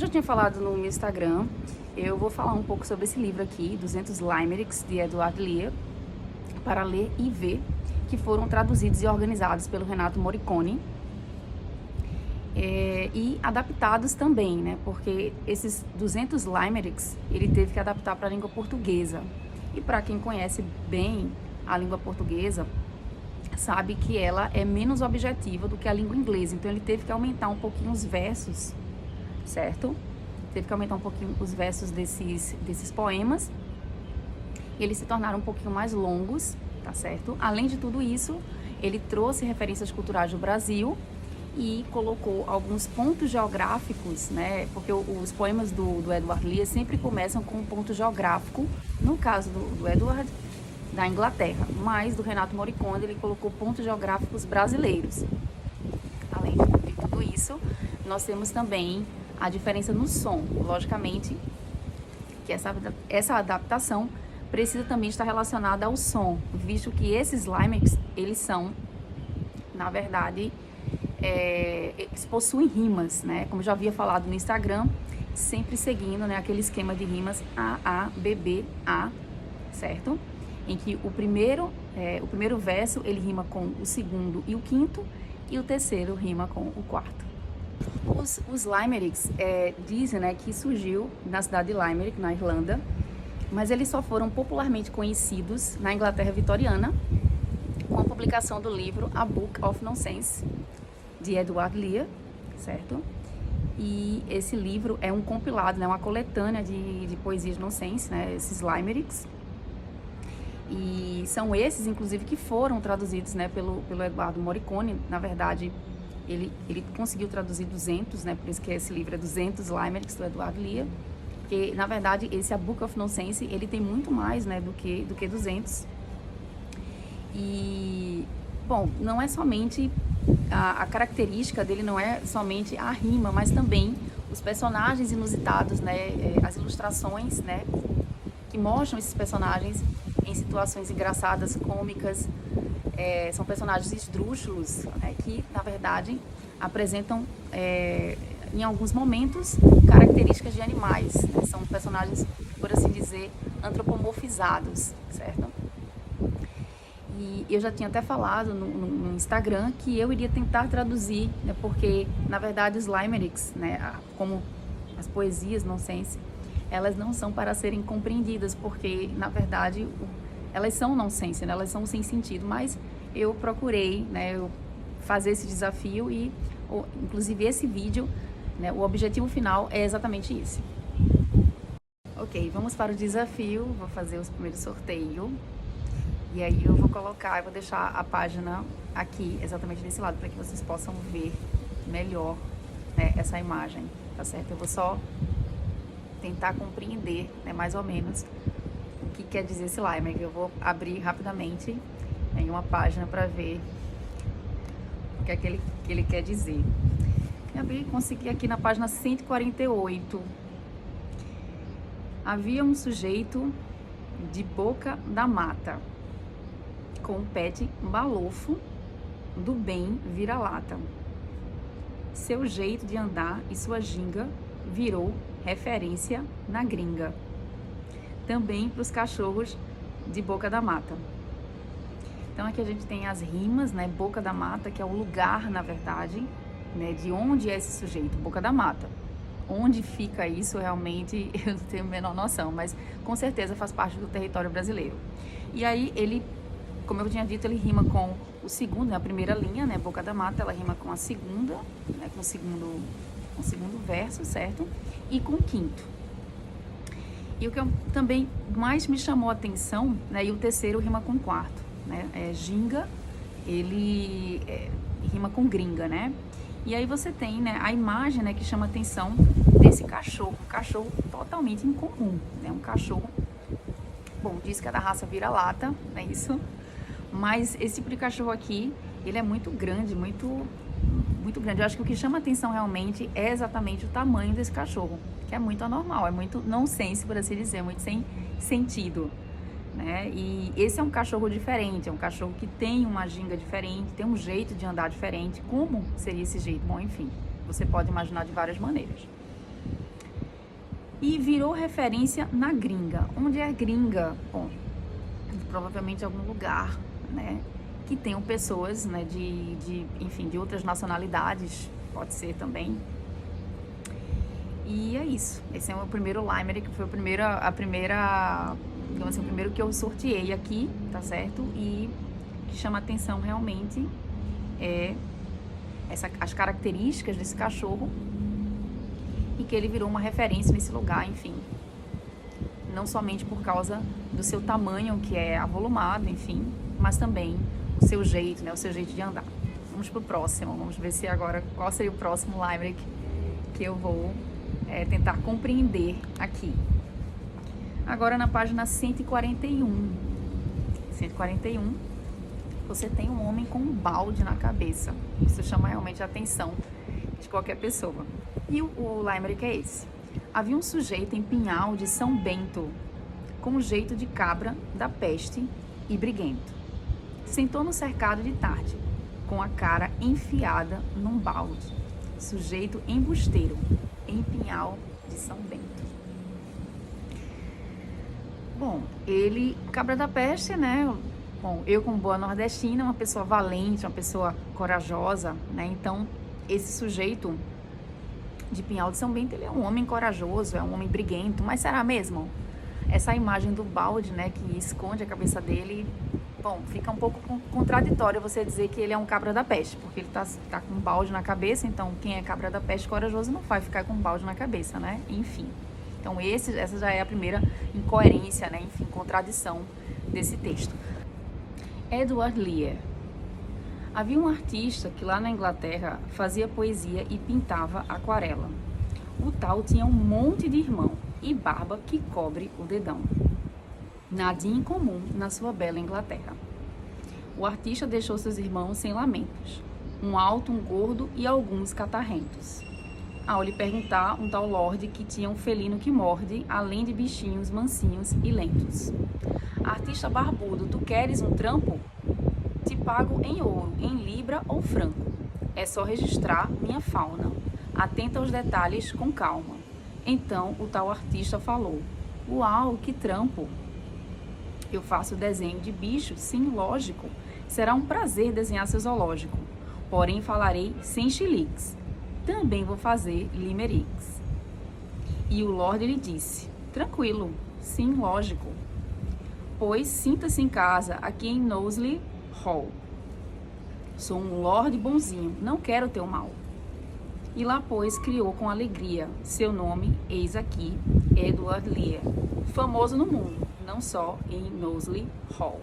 já tinha falado no meu Instagram, eu vou falar um pouco sobre esse livro aqui, 200 Limericks, de Edward Lear, para ler e ver, que foram traduzidos e organizados pelo Renato Morricone. E adaptados também, né? Porque esses 200 Limericks, ele teve que adaptar para a língua portuguesa. E para quem conhece bem a língua portuguesa, sabe que ela é menos objetiva do que a língua inglesa. Então ele teve que aumentar um pouquinho os versos, certo? Teve que aumentar um pouquinho os versos desses poemas. E eles se tornaram um pouquinho mais longos, tá certo? Além de tudo isso, ele trouxe referências culturais do Brasil e colocou alguns pontos geográficos, né? Porque os poemas do Edward Lear sempre começam com um ponto geográfico. No caso do Edward, da Inglaterra, mas do Renato Morricone ele colocou pontos geográficos brasileiros. Além de tudo isso, nós temos também a diferença no som. Logicamente que essa adaptação precisa também estar relacionada ao som, visto que esses limericks, eles são, na verdade, eles possuem rimas, né? Como eu já havia falado no Instagram, sempre seguindo, né, aquele esquema de rimas A, B, B, A, certo? Em que o primeiro verso ele rima com o segundo e o quinto, e o terceiro rima com o quarto. Os Limericks dizem, né, que surgiu na cidade de Limerick, na Irlanda, mas eles só foram popularmente conhecidos na Inglaterra vitoriana com a publicação do livro A Book of Nonsense, de Edward Lear, certo? E esse livro é um compilado, né, uma coletânea de poesias nonsense, né, esses Limericks. E são esses, inclusive, que foram traduzidos, né, pelo Eduardo Morricone. Na verdade, ele conseguiu traduzir 200, né, por isso que esse livro é 200 Limericks, do Edward Lear. Porque, na verdade, esse A Book of Nonsense, ele tem muito mais, né, do que 200. E, bom, não é somente... A característica dele não é somente a rima, mas também os personagens inusitados, né, as ilustrações, né, que mostram esses personagens em situações engraçadas, cômicas, são personagens esdrúxulos, né, que, na verdade, apresentam, em alguns momentos, características de animais, né, são personagens, por assim dizer, antropomorfizados, certo? E eu já tinha até falado no Instagram que eu iria tentar traduzir, né, porque, na verdade, os Limericks, né, como as poesias nonsense, elas não são para serem compreendidas, porque, na verdade, elas são nonsense, né, elas são sem sentido, mas eu procurei, né, fazer esse desafio e, inclusive, esse vídeo, né, o objetivo final é exatamente esse. Ok, vamos para o desafio, vou fazer o primeiro sorteio. E aí eu vou vou deixar a página aqui, exatamente desse lado, para que vocês possam ver melhor, né, essa imagem, tá certo? Eu vou só tentar compreender, né, mais ou menos o que quer dizer esse Limerick. Eu vou abrir rapidamente em uma página para ver o que é que ele quer dizer. Consegui aqui na página 148. Havia um sujeito de Boca da Mata, com um pet balofo, do bem vira-lata. Seu jeito de andar e sua ginga virou referência na gringa. Também para os cachorros de Boca da Mata. Então aqui a gente tem as rimas, né? Boca da Mata, que é o lugar, na verdade, né, de onde é esse sujeito, Boca da Mata. Onde fica isso, realmente, eu não tenho a menor noção, mas com certeza faz parte do território brasileiro. E aí ele, como eu tinha dito, ele rima com o segundo, né, a primeira linha, né, Boca da Mata, ela rima com a segunda, né, com o segundo verso, certo? E com o quinto. E o que também mais me chamou a atenção, né, e o terceiro rima com o quarto, né, ginga, ele rima com gringa, né? E aí você tem, né, a imagem, né, que chama a atenção desse cachorro, um cachorro totalmente incomum, né, um cachorro, bom, diz que é da raça vira-lata, não é isso? Mas esse tipo de cachorro aqui, ele é muito grande, muito grande. Eu acho que o que chama a atenção realmente é exatamente o tamanho desse cachorro, que é muito anormal, é muito nonsense, por assim dizer, muito sem sentido, né? E esse é um cachorro diferente, é um cachorro que tem uma ginga diferente, tem um jeito de andar diferente. Como seria esse jeito? Bom, enfim, você pode imaginar de várias maneiras. e virou referência na gringa. Onde é gringa? Bom, provavelmente algum lugar, né, que tenham pessoas, né, enfim, de outras nacionalidades, pode ser também. E é isso. Esse é o meu primeiro Limerick, que foi digamos assim, o primeiro que eu sorteei aqui, tá certo? E que chama atenção realmente é as características desse cachorro e que ele virou uma referência nesse lugar, enfim. Não somente por causa do seu tamanho, que é avolumado, enfim, mas também o seu jeito, né, o seu jeito de andar. Vamos pro próximo, vamos ver se agora qual seria o próximo Limerick que eu vou tentar compreender aqui. Agora na página 141. 141, você tem um homem com um balde na cabeça. Isso chama realmente a atenção de qualquer pessoa. E o Limerick é esse. Havia um sujeito em Pinhal de São Bento, com jeito de cabra da peste e briguento. Sentou no cercado de tarde, com a cara enfiada num balde. Sujeito embusteiro, em Pinhal de São Bento. Bom, ele, cabra da peste, né? Bom, eu como boa nordestina, uma pessoa valente, uma pessoa corajosa, né? Então, esse sujeito de Pinhal de São Bento, ele é um homem corajoso, é um homem briguento, mas será mesmo? Essa imagem do balde, né, que esconde a cabeça dele, bom, fica um pouco contraditório você dizer que ele é um cabra da peste, porque ele tá com um balde na cabeça, então quem é cabra da peste corajoso não vai ficar com um balde na cabeça, né? Enfim. Então essa já é a primeira incoerência, né, enfim, contradição desse texto. Edward Lear. Havia um artista que lá na Inglaterra fazia poesia e pintava aquarela. O tal tinha um monte de irmão e barba que cobre o dedão. Nada incomum na sua bela Inglaterra. O artista deixou seus irmãos sem lamentos, um alto, um gordo e alguns catarrentos. Ao lhe perguntar, um tal lorde que tinha um felino que morde, além de bichinhos mansinhos e lentos. Artista barbudo, tu queres um trampo? Te pago em ouro, em libra ou franco. É só registrar minha fauna. Atenta aos detalhes com calma. Então o tal artista falou: uau, que trampo! Eu faço desenho de bicho, sim, lógico. Será um prazer desenhar seu zoológico. Porém falarei sem chiliques. Também vou fazer limericks. E o Lorde lhe disse: tranquilo, sim, lógico. Pois sinta-se em casa aqui em Knowsley Hall. Sou um Lorde bonzinho, não quero teu mal. E lá, pois, criou com alegria seu nome, eis aqui, Edward Lear, famoso no mundo, não só em Knowsley Hall.